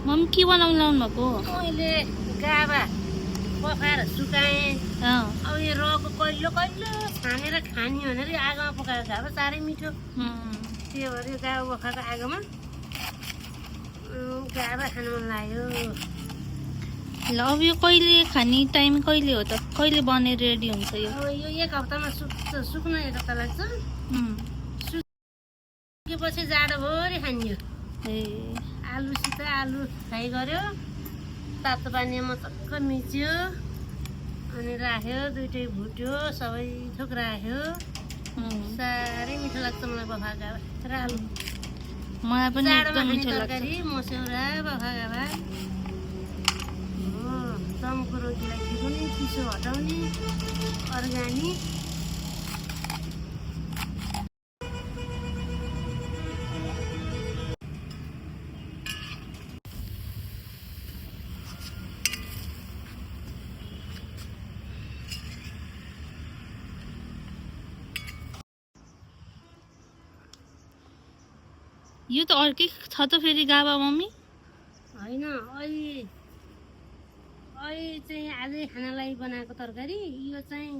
Mummy के बनाउनु लाउनु भएको? मैले गाभा पकाएर सुकाएँ। अब यो रको कहिलो कहिलो छानेर खाने भनेर यो आगोमा पकाएर गाभा साह्रै मिठो। त्यो भएर यो गाभा पकाएको आगोमा गाभा खानु मन लाग्यो। ल अब यो कहिले खाने टाइम कहिले हो त? कहिले बनेर रेडी हुन्छ यो? अब यो एक हप्तामा सुक्न एक हप्ता लाग्छ। सुकेपछि जाडोभरि खानियो। आलुसित आलु फ्राई गर्यो, तातो पानीमा मचक्क मिच्यो, अनि राख्यो, दुइटै भुट्यो, सबै थोक राख्यो। साह्रै मिठो लाग्छ मलाई बफाको गाभा र आलु। मलाई पनि एकदम मिठो लाग्छ। तरकारी मस्यौरा बफाको गाभा हो। दमको रोटीलाई खिच्ने, चिसो हटाउने, अर्ग्यानिक। यो त अर्कै छ त फेरि गाभा मम्मी? होइन, अहिले चाहिँ आजै खानालाई बनाएको तरकारी। यो चाहिँ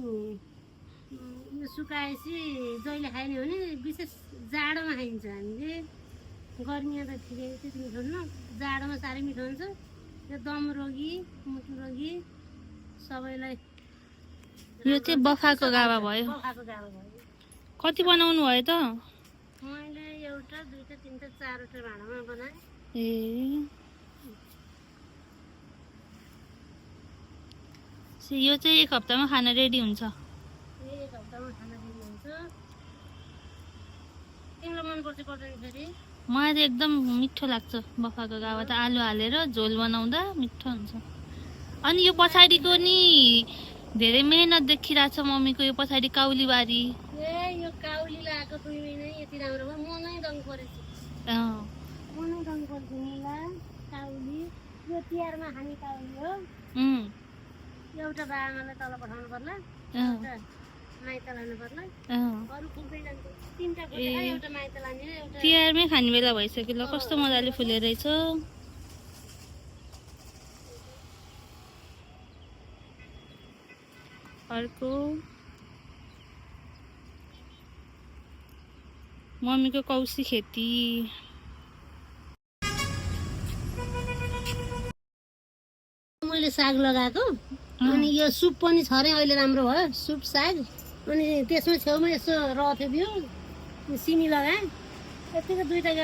यो सुकाएपछि जहिले खाने भने विशेष जाडोमा खाइन्छ। हामीले गर्मीमा त ठिकै त्यति मिठो हुन्न, जाडोमा साह्रै मिठो हुन्छ। यो दम रोगी, मुटु रोगी सबैलाई यो चाहिँ बफाको गाभा भयो। बफाको गाभा भयो। कति बनाउनु भयो त? मैले एउटा, दुईटा, तिनटा, चारवटा भाँडामा बनाएँ। यो चाहिँ एक हप्तामा खाना रेडी हुन्छ। एक हप्तामा खाना रेडी हुन्छ। तिमीलाई मनपर्छ पर्दैन फेरि? मलाई चाहिँ एकदम मिठो लाग्छ बफाको गाभा त। आलु हालेर झोल बनाउँदा मिठो हुन्छ। अनि यो पछाडिको नि धेरै मेहनत देखिरहेछ मम्मीको। यो पछाडि काउलीबारी। यो काउली लगाएको 2 महिना यति राम्रो भयो। मनै दङ परेछ। मनै दङ पर्छ मुला काउली। यो तिहारमा खाने काउली हो। एउटा बाबालाई तल पठाउनु पर्ला, एउटा माइत लानु पर्ला, अरू फुल्दै जान्छ। 3टा फुलेर एउटा माइत लाने, एउटा तिहारमै खाने बेला भइसक्यो। ल कस्तो मजाले फुलेर रहेछ। अर्को मम्मीको कौसी खेती। मैले साग लगाएको, अनि यो सुप पनि छ रे अहिले। राम्रो भयो सुप साग। अनि त्यसमा छेउमा यसो रथ्यो बिउ, सिमी लगाएँ। यतिको 2टा गेडा